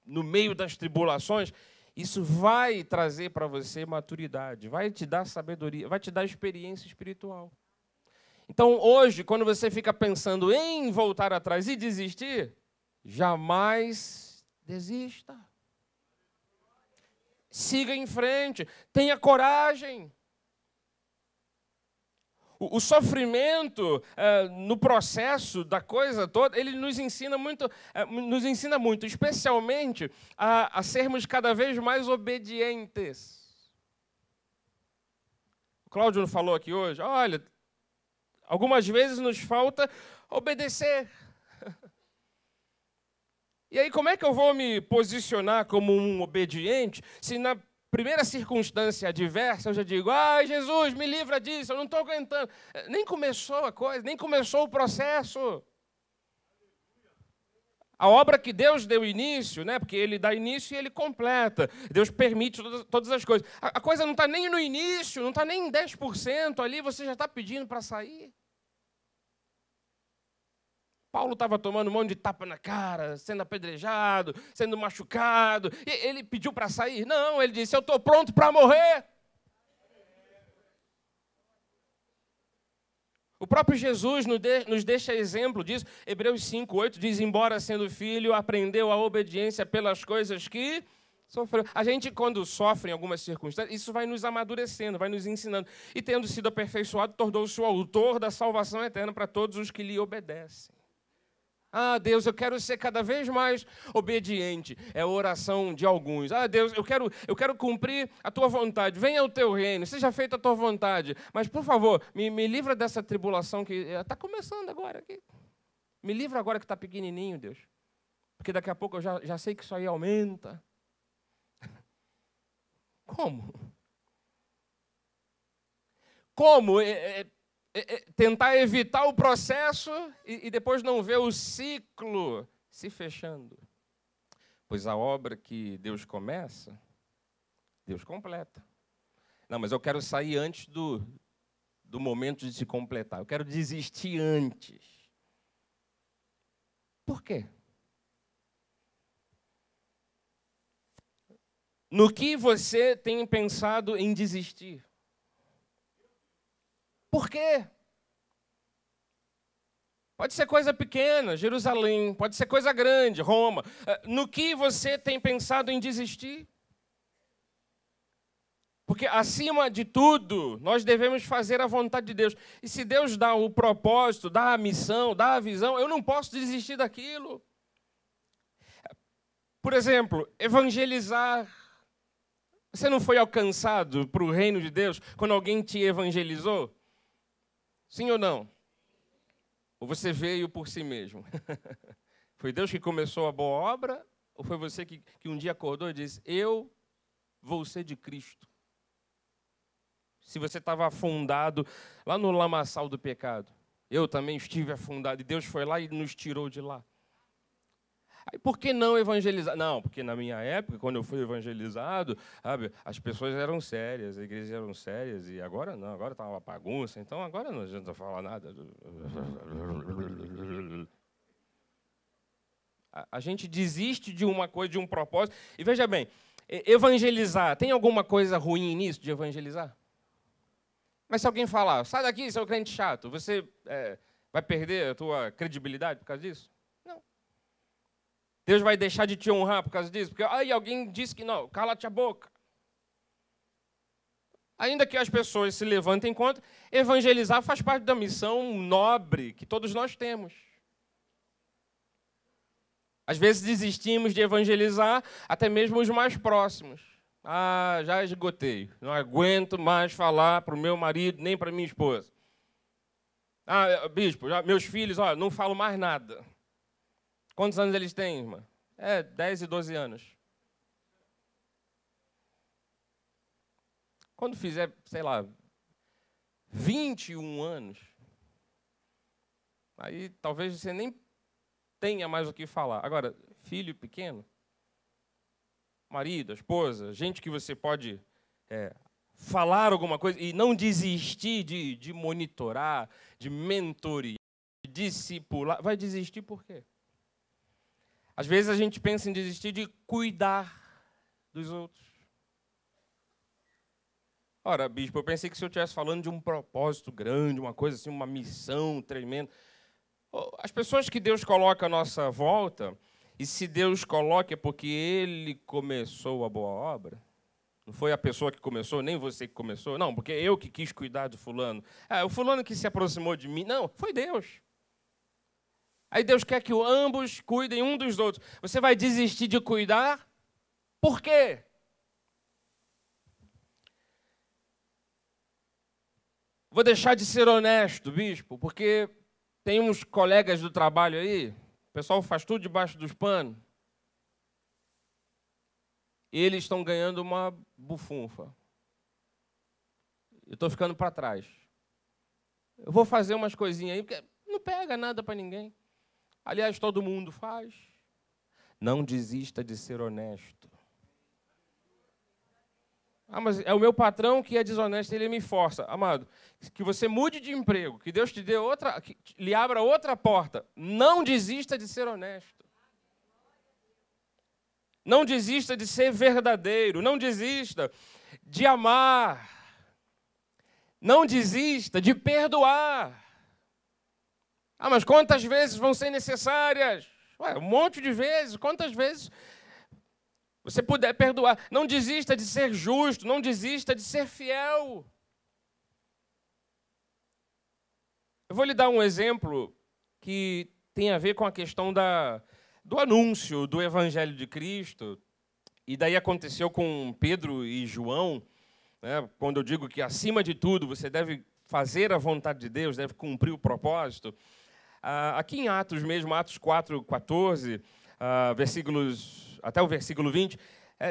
no meio das tribulações, isso vai trazer para você maturidade, vai te dar sabedoria, vai te dar experiência espiritual. Então, hoje, quando você fica pensando em voltar atrás e desistir, jamais desista. Siga em frente, tenha coragem. O sofrimento no processo da coisa toda, ele nos ensina muito, especialmente a sermos cada vez mais obedientes. O Cláudio falou aqui hoje, olha, algumas vezes nos falta obedecer. E aí, como é que eu vou me posicionar como um obediente se na primeira circunstância adversa eu já digo, ai, Jesus, me livra disso, eu não estou aguentando. Nem começou a coisa, nem começou o processo. A obra que Deus deu início, né, porque Ele dá início e Ele completa. Deus permite todas as coisas. A coisa não está nem no início, não está nem em 10% ali, você já está pedindo para sair. Paulo estava tomando um monte de tapa na cara, sendo apedrejado, sendo machucado. E ele pediu para sair? Não, ele disse, eu estou pronto para morrer. O próprio Jesus nos deixa exemplo disso. Hebreus 5:8 diz, embora sendo filho, aprendeu a obediência pelas coisas que sofreu. A gente, quando sofre em algumas circunstâncias, isso vai nos amadurecendo, vai nos ensinando. E tendo sido aperfeiçoado, tornou-se o autor da salvação eterna para todos os que lhe obedecem. Ah, Deus, eu quero ser cada vez mais obediente. É a oração de alguns. Ah, Deus, eu quero cumprir a tua vontade. Venha o teu reino, seja feita a tua vontade. Mas, por favor, me livra dessa tribulação que está começando agora. Aqui. Me livra agora que está pequenininho, Deus. Porque daqui a pouco eu já sei que isso aí aumenta. Como? Como? Tentar evitar o processo e depois não ver o ciclo se fechando. Pois a obra que Deus começa, Deus completa. Não, mas eu quero sair antes do momento de se completar. Eu quero desistir antes. Por quê? No que você tem pensado em desistir? Por quê? Pode ser coisa pequena, Jerusalém, pode ser coisa grande, Roma. No que você tem pensado em desistir? Porque, acima de tudo, nós devemos fazer a vontade de Deus. E se Deus dá o propósito, dá a missão, dá a visão, eu não posso desistir daquilo. Por exemplo, evangelizar. Você não foi alcançado para o reino de Deus quando alguém te evangelizou? Sim ou não? Ou você veio por si mesmo? Foi Deus que começou a boa obra? Ou foi você que um dia acordou e disse, eu vou ser de Cristo? Se você estava afundado lá no lamaçal do pecado, eu também estive afundado e Deus foi lá e nos tirou de lá. Aí, por que não evangelizar? Não, porque na minha época, quando eu fui evangelizado, sabe, as pessoas eram sérias, as igrejas eram sérias, e agora não, agora está uma bagunça, então agora não adianta falar nada. A gente desiste de uma coisa, de um propósito. E veja bem, evangelizar, tem alguma coisa ruim nisso de evangelizar? Mas se alguém falar, sai daqui, seu crente chato, você vai perder a tua credibilidade por causa disso? Não. Deus vai deixar de te honrar por causa disso? Porque alguém disse que não, cala-te a boca. Ainda que as pessoas se levantem contra, evangelizar faz parte da missão nobre que todos nós temos. Às vezes desistimos de evangelizar até mesmo os mais próximos. Já esgotei, não aguento mais falar para o meu marido nem para minha esposa. Bispo, meus filhos, não falo mais nada. Quantos anos eles têm, irmã? 10 e 12 anos. Quando fizer, sei lá, 21 anos, aí talvez você nem tenha mais o que falar. Agora, filho pequeno, marido, esposa, gente que você pode falar alguma coisa e não desistir de monitorar, de mentorear, de discipular. Vai desistir por quê? Às vezes a gente pensa em desistir de cuidar dos outros. Ora, bispo, eu pensei que o senhor estivesse falando de um propósito grande, uma coisa assim, uma missão tremenda. As pessoas que Deus coloca à nossa volta, e se Deus coloca é porque Ele começou a boa obra. Não foi a pessoa que começou, nem você que começou. Não, porque eu que quis cuidar do fulano. O fulano que se aproximou de mim. Não, foi Deus. Aí Deus quer que ambos cuidem um dos outros. Você vai desistir de cuidar? Por quê? Vou deixar de ser honesto, bispo, porque tem uns colegas do trabalho aí, o pessoal faz tudo debaixo dos panos, e eles estão ganhando uma bufunfa. Eu estou ficando para trás. Eu vou fazer umas coisinhas aí, porque não pega nada para ninguém. Aliás, todo mundo faz. Não desista de ser honesto. Mas é o meu patrão que é desonesto, ele me força. Amado, que você mude de emprego, que Deus te dê outra, que lhe abra outra porta. Não desista de ser honesto. Não desista de ser verdadeiro. Não desista de amar. Não desista de perdoar. Mas quantas vezes vão ser necessárias? Um monte de vezes. Quantas vezes você puder perdoar? Não desista de ser justo, não desista de ser fiel. Eu vou lhe dar um exemplo que tem a ver com a questão do anúncio do Evangelho de Cristo. E daí aconteceu com Pedro e João, né, quando eu digo que, acima de tudo, você deve fazer a vontade de Deus, deve cumprir o propósito. Aqui em Atos mesmo, Atos 4:14, até o versículo 20,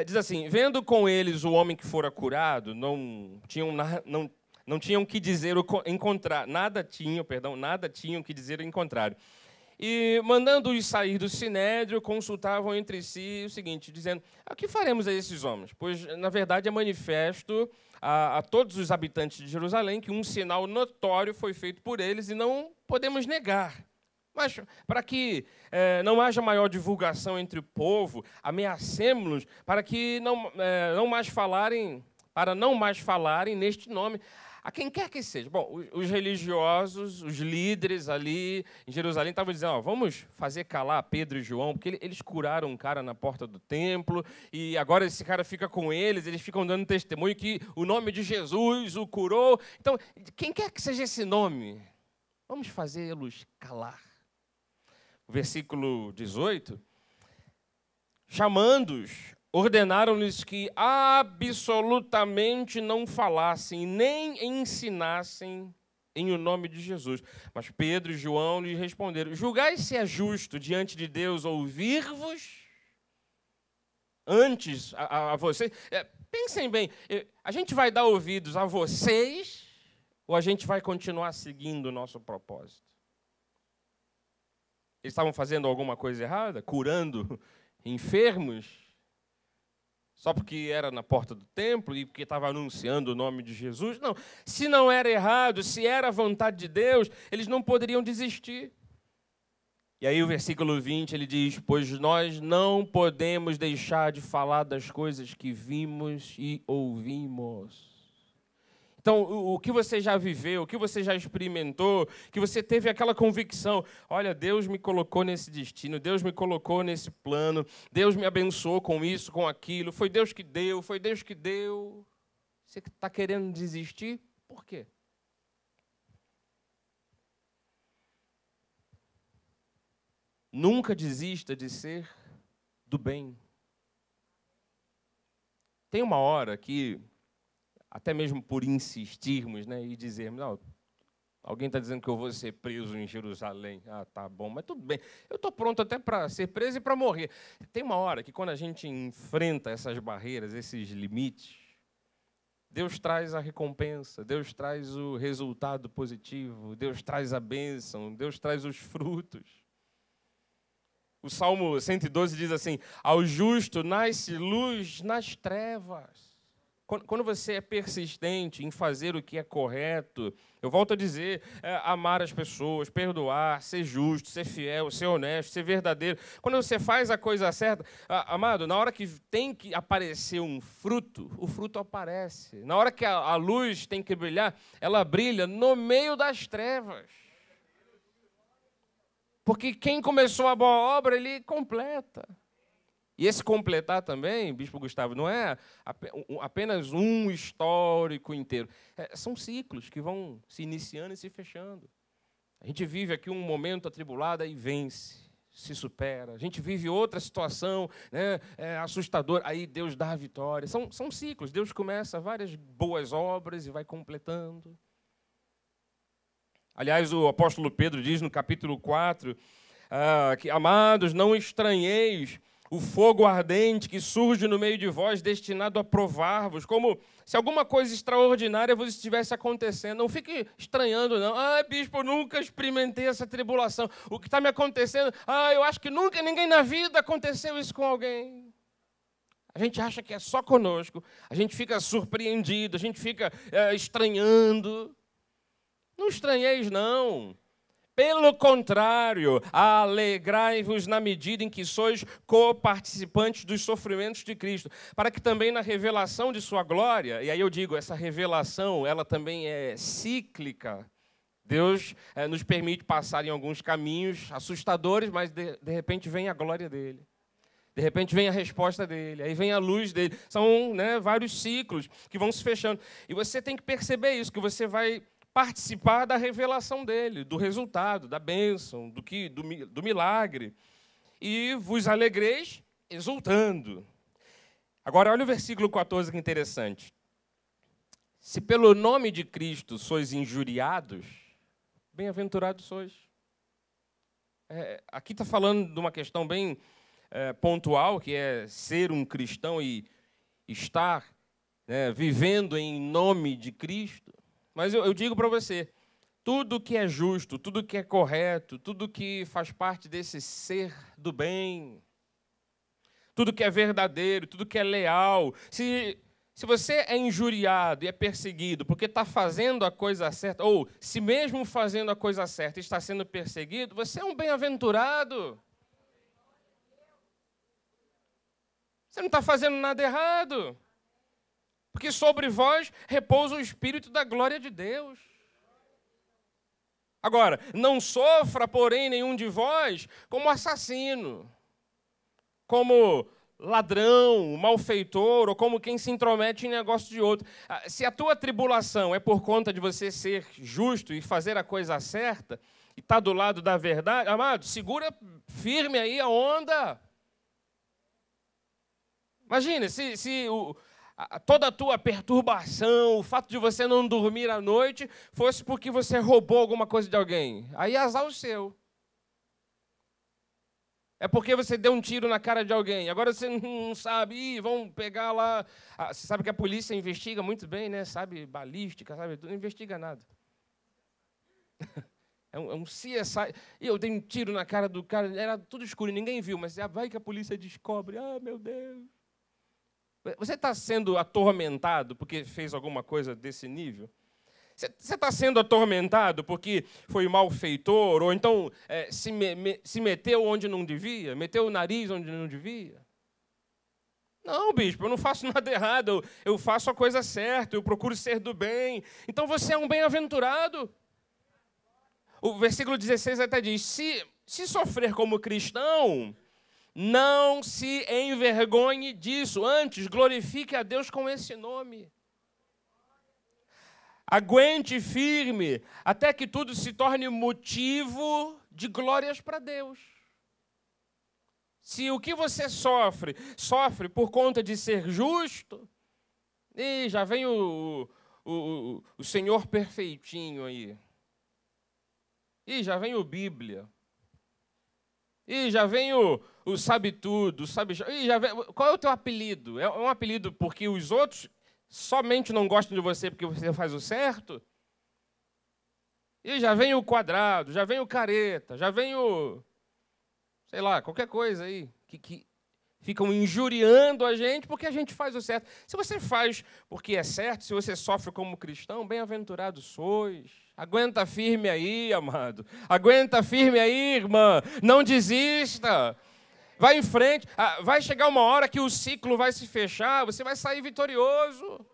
diz assim: vendo com eles o homem que fora curado, não tinham que dizer nada tinham que dizer em contrário. E, mandando-os sair do sinédrio, consultavam entre si o seguinte, dizendo: o que faremos a esses homens? Pois, na verdade, é manifesto a todos os habitantes de Jerusalém que um sinal notório foi feito por eles e não podemos negar. Mas, para que não haja maior divulgação entre o povo, ameacemos-los para que não mais falarem neste nome, a quem quer que seja. Bom, os religiosos, os líderes ali em Jerusalém estavam dizendo: vamos fazer calar Pedro e João, porque eles curaram um cara na porta do templo, e agora esse cara fica com eles ficam dando testemunho que o nome de Jesus o curou. Então, quem quer que seja esse nome, vamos fazê-los calar. Versículo 18, chamando-os, ordenaram-lhes que absolutamente não falassem, nem ensinassem em o nome de Jesus. Mas Pedro e João lhes responderam: julgai se é justo diante de Deus ouvir-vos antes a vocês. Pensem bem, a gente vai dar ouvidos a vocês ou a gente vai continuar seguindo o nosso propósito? Eles estavam fazendo alguma coisa errada? Curando enfermos? Só porque era na porta do templo e porque estava anunciando o nome de Jesus? Não. Se não era errado, se era a vontade de Deus, eles não poderiam desistir. E aí o versículo 20, ele diz, pois nós não podemos deixar de falar das coisas que vimos e ouvimos. Então, o que você já viveu, o que você já experimentou, que você teve aquela convicção, olha, Deus me colocou nesse destino, Deus me colocou nesse plano, Deus me abençoou com isso, com aquilo, foi Deus que deu, foi Deus que deu. Você está querendo desistir? Por quê? Nunca desista de ser do bem. Tem uma hora que, até mesmo por insistirmos, né, e dizermos, não, alguém está dizendo que eu vou ser preso em Jerusalém. Ah, tá bom, mas tudo bem. Eu estou pronto até para ser preso e para morrer. Tem uma hora que, quando a gente enfrenta essas barreiras, esses limites, Deus traz a recompensa, Deus traz o resultado positivo, Deus traz a bênção, Deus traz os frutos. O Salmo 112 diz assim, ao justo nasce luz nas trevas. Quando você é persistente em fazer o que é correto, eu volto a dizer, amar as pessoas, perdoar, ser justo, ser fiel, ser honesto, ser verdadeiro. Quando você faz a coisa certa, amado, na hora que tem que aparecer um fruto, o fruto aparece. Na hora que a luz tem que brilhar, ela brilha no meio das trevas. Porque quem começou a boa obra, ele completa. E esse completar também, Bispo Gustavo, não é apenas um histórico inteiro. São ciclos que vão se iniciando e se fechando. A gente vive aqui um momento atribulado e vence, se supera. A gente vive outra situação, né, assustadora, aí Deus dá a vitória. São ciclos. Deus começa várias boas obras e vai completando. Aliás, o apóstolo Pedro diz no capítulo 4, que, amados, não estranheis o fogo ardente que surge no meio de vós, destinado a provar-vos, como se alguma coisa extraordinária vos estivesse acontecendo. Não fique estranhando, não. Ah, bispo, eu nunca experimentei essa tribulação. O que está me acontecendo? Ah, eu acho que nunca ninguém na vida aconteceu isso com alguém. A gente acha que é só conosco, a gente fica surpreendido, a gente fica estranhando. Não estranheis, não. Pelo contrário, alegrai-vos na medida em que sois coparticipantes dos sofrimentos de Cristo, para que também na revelação de sua glória, e aí eu digo, essa revelação, ela também é cíclica. Deus nos permite passar em alguns caminhos assustadores, mas de repente vem a glória dele. De repente vem a resposta dele, aí vem a luz dele. São, né, vários ciclos que vão se fechando. E você tem que perceber isso, que você vai participar da revelação dele, do resultado, da bênção, do milagre. E vos alegreis exultando. Agora, olha o versículo 14, que interessante. Se pelo nome de Cristo sois injuriados, bem-aventurados sois. Aqui está falando de uma questão bem pontual, que é ser um cristão e estar vivendo em nome de Cristo. Mas eu digo para você, tudo que é justo, tudo que é correto, tudo que faz parte desse ser do bem, tudo que é verdadeiro, tudo que é leal, se você é injuriado e é perseguido porque está fazendo a coisa certa, ou se mesmo fazendo a coisa certa está sendo perseguido, você é um bem-aventurado. Você não está fazendo nada errado. Porque sobre vós repousa o Espírito da glória de Deus. Agora, não sofra, porém, nenhum de vós como assassino, como ladrão, malfeitor, ou como quem se intromete em negócio de outro. Se a tua tribulação é por conta de você ser justo e fazer a coisa certa, e está do lado da verdade, amado, segura firme aí a onda. Imagina, se toda a tua perturbação, o fato de você não dormir à noite, fosse porque você roubou alguma coisa de alguém. Aí azar o seu. É porque você deu um tiro na cara de alguém. Agora você não sabe, vão pegar lá. Você sabe que a polícia investiga muito bem, né? Sabe balística, sabe? Não investiga nada. É um CSI. E eu dei um tiro na cara do cara, era tudo escuro, ninguém viu, mas vai que a polícia descobre. Ah, meu Deus. Você está sendo atormentado porque fez alguma coisa desse nível? Você está sendo atormentado porque foi malfeitor, ou então se meteu onde não devia, meteu o nariz onde não devia? Não, bispo, eu não faço nada errado, eu faço a coisa certa, eu procuro ser do bem. Então você é um bem-aventurado. O versículo 16 até diz, se sofrer como cristão, não se envergonhe disso, antes glorifique a Deus com esse nome. Aguente firme, até que tudo se torne motivo de glórias para Deus. Se o que você sofre por conta de ser justo, e já vem o Senhor perfeitinho aí. E já vem o Bíblia. E já vem o sabe tudo, sabe. E já vem, qual é o teu apelido? É um apelido porque os outros somente não gostam de você porque você faz o certo? E já vem o quadrado, já vem o careta, já vem o... sei lá, qualquer coisa aí, que ficam injuriando a gente porque a gente faz o certo. Se você faz porque é certo, se você sofre como cristão, bem-aventurado sois. Aguenta firme aí, amado. Aguenta firme aí, irmã. Não desista. Vai em frente. Vai chegar uma hora que o ciclo vai se fechar, você vai sair vitorioso.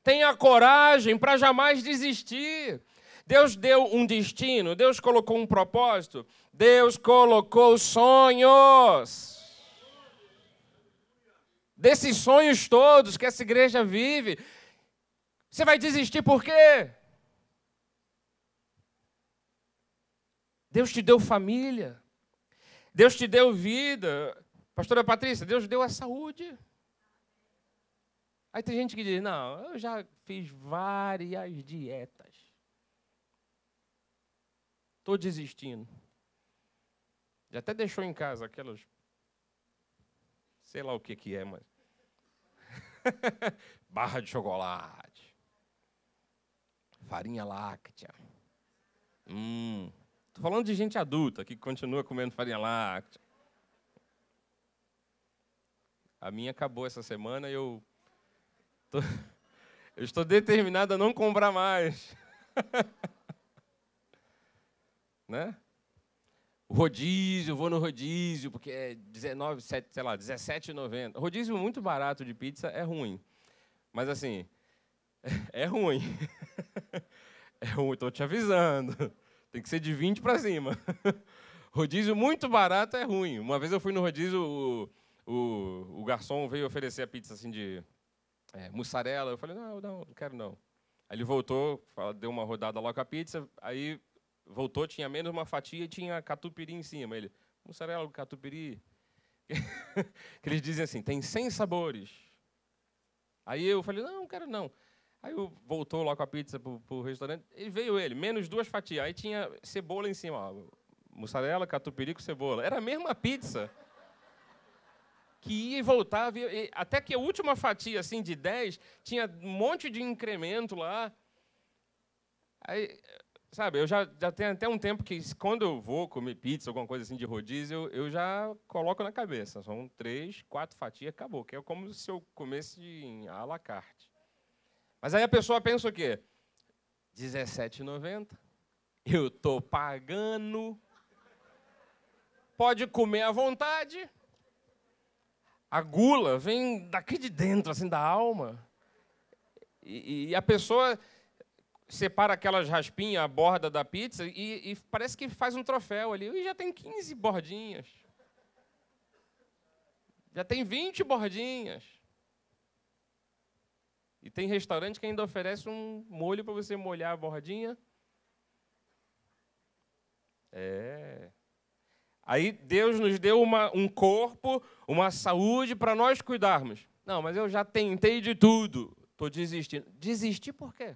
Tenha coragem para jamais desistir. Deus deu um destino, Deus colocou um propósito, Deus colocou sonhos. Desses sonhos todos que essa igreja vive, você vai desistir por quê? Deus te deu família, Deus te deu vida. Pastora Patrícia, Deus deu a saúde. Aí tem gente que diz, não, eu já fiz várias dietas. Estou desistindo. Já até deixou em casa aquelas... sei lá o que é, mas... barra de chocolate. Farinha láctea. Estou falando de gente adulta que continua comendo farinha láctea. A minha acabou essa semana e eu estou determinado a não comprar mais. Né? O rodízio, eu vou no rodízio, porque é R$17,90. Rodízio muito barato de pizza é ruim. Mas, assim, é ruim. É ruim, estou te avisando. Tem que ser de 20 para cima. Rodízio muito barato é ruim. Uma vez eu fui no rodízio, o garçom veio oferecer a pizza assim de mussarela. Eu falei, não quero não. Aí ele voltou, deu uma rodada lá com a pizza, aí... voltou, tinha menos uma fatia e tinha catupiry em cima. Ele, mussarela, catupiry. Que eles dizem assim, tem 100 sabores. Aí eu falei, não quero não. Aí voltou lá com a pizza para o restaurante, e veio ele, menos 2 fatias. Aí tinha cebola em cima, ó, mussarela, catupiry com cebola. Era a mesma pizza. Que ia e voltava, até que a última fatia assim, de 10, tinha um monte de incremento lá. Aí... sabe, eu já tenho até um tempo que, quando eu vou comer pizza, alguma coisa assim de rodízio, eu já coloco na cabeça. São 3, 4 fatias, acabou. Que é como se eu comesse à la carte. Mas aí a pessoa pensa o quê? R$17,90. Eu estou pagando. Pode comer à vontade. A gula vem daqui de dentro, assim, da alma. E a pessoa... separa aquelas raspinhas, a borda da pizza, e parece que faz um troféu ali. E já tem 15 bordinhas. Já tem 20 bordinhas. E tem restaurante que ainda oferece um molho para você molhar a bordinha. Aí Deus nos deu um corpo, uma saúde para nós cuidarmos. Não, mas eu já tentei de tudo. Estou desistindo. Desistir por quê?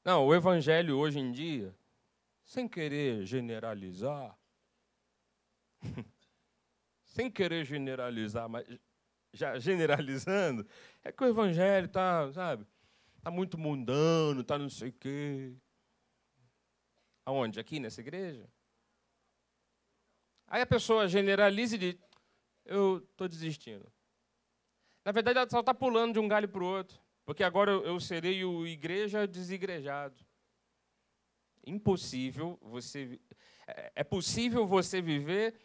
Não, o evangelho hoje em dia, sem querer generalizar, mas já generalizando, é que o evangelho está, sabe, está muito mundano, está não sei o quê. Aonde? Aqui nessa igreja? Aí a pessoa generaliza e diz, eu estou desistindo. Na verdade, ela só está pulando de um galho para o outro, porque agora eu serei o igreja desigrejado. Impossível você... É possível você viver,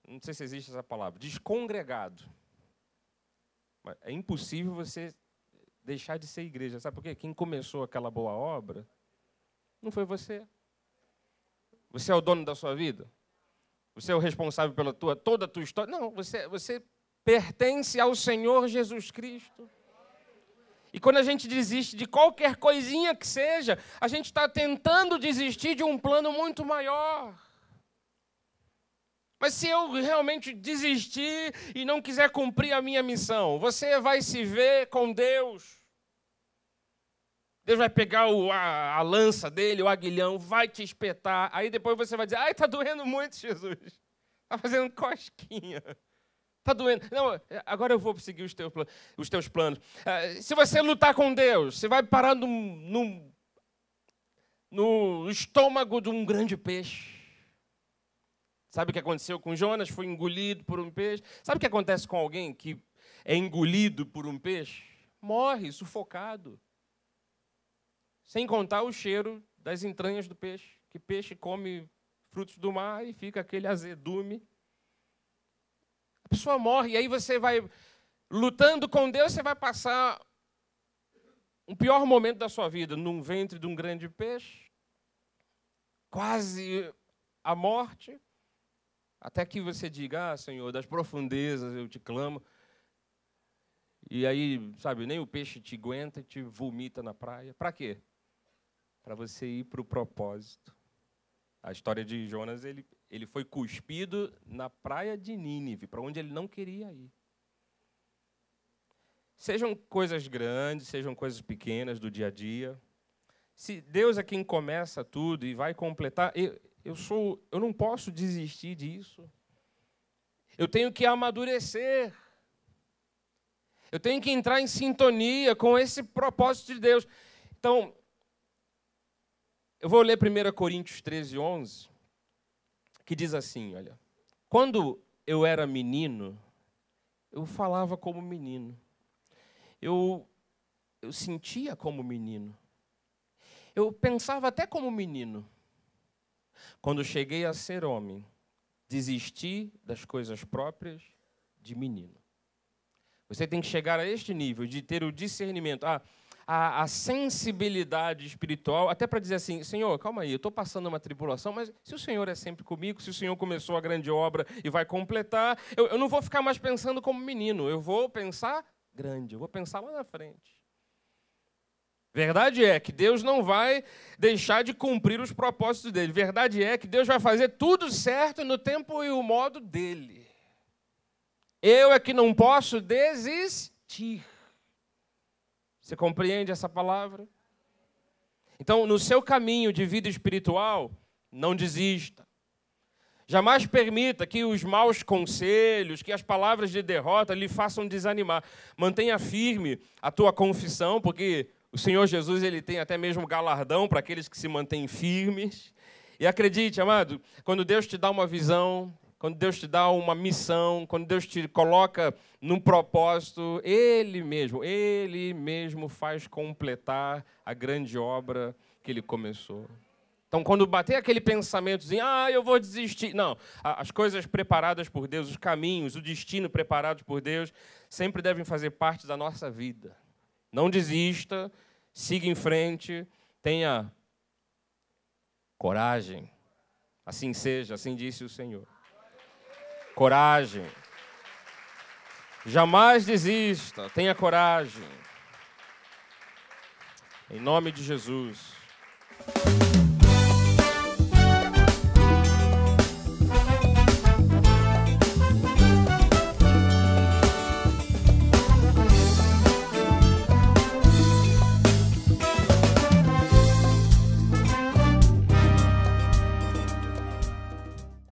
não sei se existe essa palavra, descongregado. Mas é impossível você deixar de ser igreja. Sabe por quê? Quem começou aquela boa obra não foi você. Você é o dono da sua vida? Você é o responsável pela toda a tua história? Não, você pertence ao Senhor Jesus Cristo. E quando a gente desiste de qualquer coisinha que seja, a gente está tentando desistir de um plano muito maior. Mas se eu realmente desistir e não quiser cumprir a minha missão, você vai se ver com Deus. Deus vai pegar a lança dele, o aguilhão, vai te espetar. Aí depois você vai dizer, ai, está doendo muito, Jesus. Está fazendo cosquinha. Está doendo. Não, agora eu vou seguir os teus planos. Se você lutar com Deus, você vai parar no estômago de um grande peixe. Sabe o que aconteceu com Jonas? Foi engolido por um peixe. Sabe o que acontece com alguém que é engolido por um peixe? Morre, sufocado. Sem contar o cheiro das entranhas do peixe. Que peixe come frutos do mar e fica aquele azedume. A pessoa morre, e aí você vai lutando com Deus, você vai passar um pior momento da sua vida, num ventre de um grande peixe, quase a morte, até que você diga, Senhor, das profundezas eu te clamo. E aí, sabe, nem o peixe te aguenta e te vomita na praia. Para quê? Para você ir para o propósito. A história de Jonas, ele foi cuspido na praia de Nínive, para onde ele não queria ir. Sejam coisas grandes, sejam coisas pequenas do dia a dia. Se Deus é quem começa tudo e vai completar, eu não posso desistir disso. Eu tenho que amadurecer. Eu tenho que entrar em sintonia com esse propósito de Deus. Então, eu vou ler 1 Coríntios 13, 11, que diz assim, olha, quando eu era menino, eu falava como menino, eu sentia como menino, eu pensava até como menino. Quando cheguei a ser homem, desisti das coisas próprias de menino. Você tem que chegar a este nível de ter o discernimento, a sensibilidade espiritual, até para dizer assim, Senhor, calma aí, eu estou passando uma tribulação, mas se o Senhor é sempre comigo, se o Senhor começou a grande obra e vai completar, eu não vou ficar mais pensando como menino, eu vou pensar grande, eu vou pensar lá na frente. Verdade é que Deus não vai deixar de cumprir os propósitos dele. Verdade é que Deus vai fazer tudo certo no tempo e o modo dele. Eu é que não posso desistir. Você compreende essa palavra? Então, no seu caminho de vida espiritual, não desista. Jamais permita que os maus conselhos, que as palavras de derrota lhe façam desanimar. Mantenha firme a tua confissão, porque o Senhor Jesus ele tem até mesmo galardão para aqueles que se mantêm firmes. E acredite, amado, quando Deus te dá uma visão, quando Deus te dá uma missão, quando Deus te coloca num propósito, Ele mesmo faz completar a grande obra que Ele começou. Então, quando bater aquele pensamentozinho, eu vou desistir. Não, as coisas preparadas por Deus, os caminhos, o destino preparado por Deus, sempre devem fazer parte da nossa vida. Não desista, siga em frente, tenha coragem. Assim seja, assim disse o Senhor. Coragem. Jamais desista, tenha coragem. Em nome de Jesus.